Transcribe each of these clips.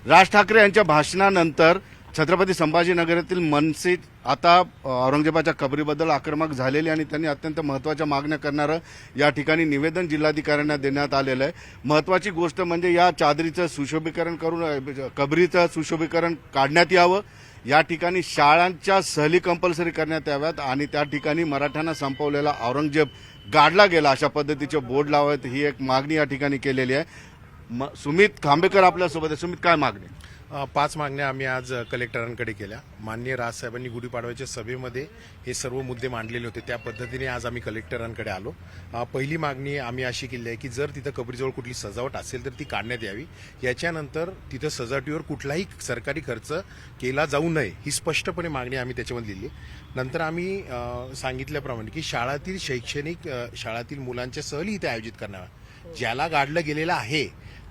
राज ठाकरे यांच्या भाषणानंतर छत्रपती संभाजीनगरातील मनसे आता औरंगजेबाच्या कबरीबद्दल आक्रमक झालेली आणि त्यांनी अत्यंत महत्त्वाच्या मागण्या करणारं या ठिकाणी निवेदन जिल्हाधिकाऱ्यांना देण्यात आलेलं आहे। महत्त्वाची गोष्ट म्हणजे या चादरीचं सुशोभीकरण करून कबरीचं सुशोभीकरण काढण्यात यावं, या ठिकाणी शाळांच्या सहली कंपल्सरी करण्यात याव्यात आणि त्या ठिकाणी मराठ्यांना संपवलेला औरंगजेब गाडला गेला अशा पद्धतीचे बोर्ड लावावेत, ही एक मागणी या ठिकाणी केलेली आहे। सुमित खांबेकर आपल्यासोबत आहे। सुमित, काय मागणी? 5 मागण्या आम्ही आज कलेक्टरांकडे केल्या। माननीय राजसाहेबांनी गुढीपाडव्याच्या सभेमध्ये हे सर्व मुद्दे मांडलेले होते, त्या पद्धतीने आज आम्ही कलेक्टरांकडे आलो। पहिली मागणी आम्ही अशी केली आहे की जर तिथं कबरीजवळ कुठली सजावट असेल तर ती काढण्यात यावी। याच्यानंतर तिथं सजावटीवर कुठलाही सरकारी खर्च केला जाऊ नये ही स्पष्टपणे मागणी आम्ही त्याच्यामध्ये दिली। नंतर आम्ही सांगितल्याप्रमाणे की शाळातील शैक्षणिक शाळातील मुलांच्या सहली इथे आयोजित कराव्या। ज्याला गाडलं गेलेलं आहे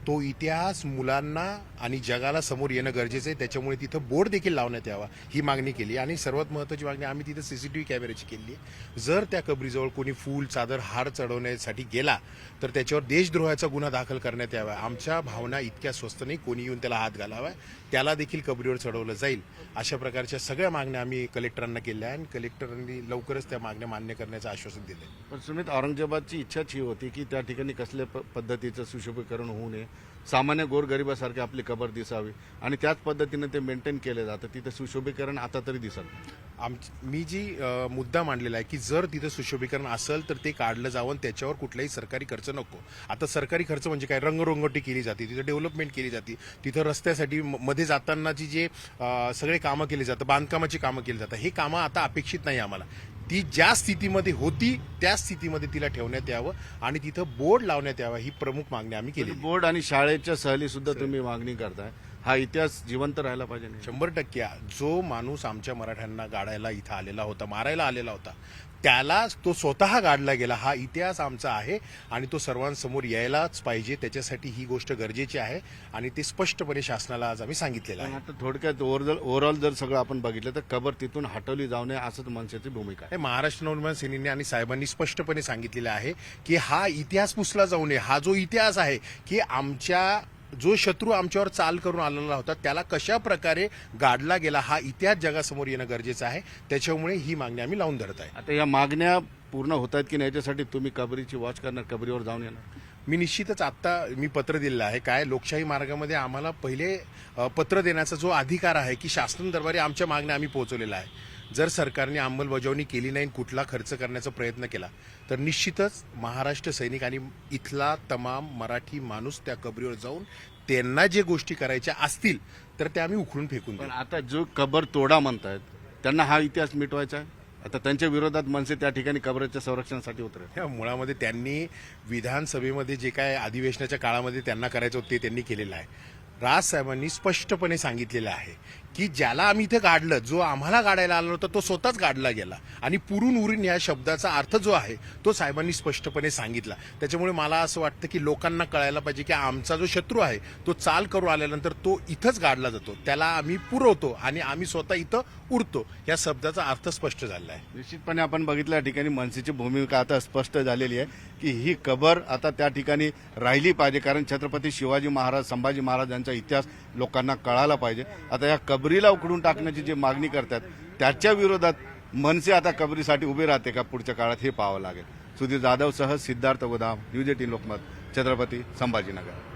तो इतिहास मुलांना आणि जगाला समोर येणं गरजेचं आहे, त्याच्यामुळे तिथं बोर्ड देखील लावण्यात यावा ही मागणी केली। आणि सर्वात महत्त्वाची मागणी आम्ही तिथं सीसीटीव्ही कॅमेऱ्याची केली आहे। जर त्या कबरीजवळ कोणी फूल चादर हार चढवण्यासाठी गेला तर त्याच्यावर देशद्रोहाचा गुन्हा दाखल करण्यात यावा। आमच्या भावना इतक्या स्वस्त नाही, कोणी येऊन त्याला हात घालावा, त्याला देखील कबरीवर चढवलं जाईल। अशा प्रकारच्या सगळ्या मागण्या आम्ही कलेक्टरांना केल्या आणि कलेक्टरांनी लवकरच त्या मागण्या मान्य करण्याचं आश्वासन दिले। पण सुमित, औरंगजेबाची इच्छाच ही होती की त्या ठिकाणी कसल्या पद्धतीचं सुशोभीकरण होऊ नये, सामान्य गोरगरिबासारखी आपली कबर दिसावी आणि त्याच पद्धतीने ते मेंटेन केले जातं। तिथे सुशोभीकरण आता तरी दिसत मी जी मुद्दा मांडलेला आहे की जर तिथं सुशोभीकरण असेल तर ते काढलं जावं, त्याच्यावर कुठलाही सरकारी खर्च नको। आता सरकारी खर्च म्हणजे काय, रंगरंगोटी केली जाते, तिथं डेव्हलपमेंट केली जाते, तिथं रस्त्यासाठी मध्ये जातानाची जे सगळे कामं केली जातात, बांधकामाची कामं केली जातात, हे कामं आता अपेक्षित नाही आम्हाला। ती ज्या स्थितीमध्ये होती त्या स्थितीमध्ये तिला ठेवण्यात यावं आणि तिथं बोर्ड लावण्यात यावा ही प्रमुख मागणी आम्ही केली। बोर्ड आणि शाळेच्या सहली सुद्धा तुम्ही मागणी करताय, हा इतिहास जिवंत राहायला पाहिजे। 100% जो माणूस आमच्या मराठ्यांना गाडायला इथं आलेला होता, मारायला आलेला होता, त्याला तो स्वतः गाडला गेला, हा इतिहास आमचा आहे आणि तो सर्वांसमोर यायलाच पाहिजे। त्याच्यासाठी ही गोष्ट गरजेची आहे आणि ते स्पष्टपणे शासनाला आज आम्ही सांगितलेलं आहे। आता थोडक्यात ओव्हरऑल जर सगळं आपण बघितलं तर कबर तिथून हटवली जाऊ नये असंच मनसेची भूमिका आहे। महाराष्ट्र नवनिर्माण सेनेने आणि साहेबांनी स्पष्टपणे सांगितलेलं आहे की हा इतिहास पुसला जाऊ नये। हा जो इतिहास आहे की आमच्या जो शत्रू आमच्यावर चाल करून आलेला होता त्याला कशा प्रकारे गाडला गेला हा इतिहास जगासमोर येणं गरजेचं आहे, त्याच्यामुळे ही मागणी आम्ही लावून धरत आहे। आता या मागण्या पूर्ण होत आहेत की नाही याच्यासाठी तुम्ही कबरीची वॉच करणार, कबरीवर जाऊन येणार? मी निश्चितच आत्ता मी पत्र दिलेलं आहे। काय, लोकशाही मार्गामध्ये आम्हाला पहिले पत्र देण्याचा जो अधिकार आहे की शासन दरबारी आमच्या मागण्या आम्ही पोहोचवलेल्या आहे। जर सरकारने अंमलबजावणी केली नाही, कुठला खर्च करण्याचा प्रयत्न केला तर निश्चितच महाराष्ट्र सैनिक आणि इथला तमाम मराठी माणूस त्या कबरीवर जाऊन त्यांना जे गोष्टी करायच्या असतील तर त्या आम्ही उखडून फेकून देऊ। पण आता जो कबर तोडा म्हणतायत त्यांना हा इतिहास मिटवायचा आहे, आता त्यांच्या विरोधात मनसे त्या ठिकाणी कबराच्या संरक्षणासाठी उतरेल। मुळामध्ये त्यांनी विधानसभेमध्ये जे काय अधिवेशनाच्या काळामध्ये त्यांना करायचं होतं ते त्यांनी केलेलं आहे। राजसाहेबांनी स्पष्टपणे सांगितलेलं आहे की ज्याला आम्ही इथे गाडलं, जो आम्हाला गाडायला आला होता तो स्वतःच गाडला गेला आणि पुरून उरून या शब्दाचा अर्थ जो आहे तो साहेबांनी स्पष्टपणे सांगितला। त्याच्यामुळे मला असं वाटतं की लोकांना कळायला पाहिजे की आमचा जो शत्रू आहे तो चाल करून आल्यानंतर तो इथंच गाडला जातो, त्याला आम्ही पुरवतो आणि आम्ही स्वतः इथं उरतो, या शब्दाचा अर्थ स्पष्ट झाला आहे। निश्चितपणे आपण बघितलं या ठिकाणी मनसेची भूमिका आता स्पष्ट झालेली आहे की ही कबर आता त्या ठिकाणी राहिली पाहिजे, कारण छत्रपती शिवाजी महाराज, संभाजी महाराज यांचा इतिहास लोकांना कळायला पाहिजे। आता या कबरीला उखडून टाकण्याची जी मागणी करतात त्याच्या विरोधात मनसे आता कबरीसाठी उभे राहते का पुढच्या काळात हे पाहावं लागेल। सुधीर जाधवसह सिद्धार्थ गोदाम, न्यूज 18 लोकमत, छत्रपती संभाजीनगर।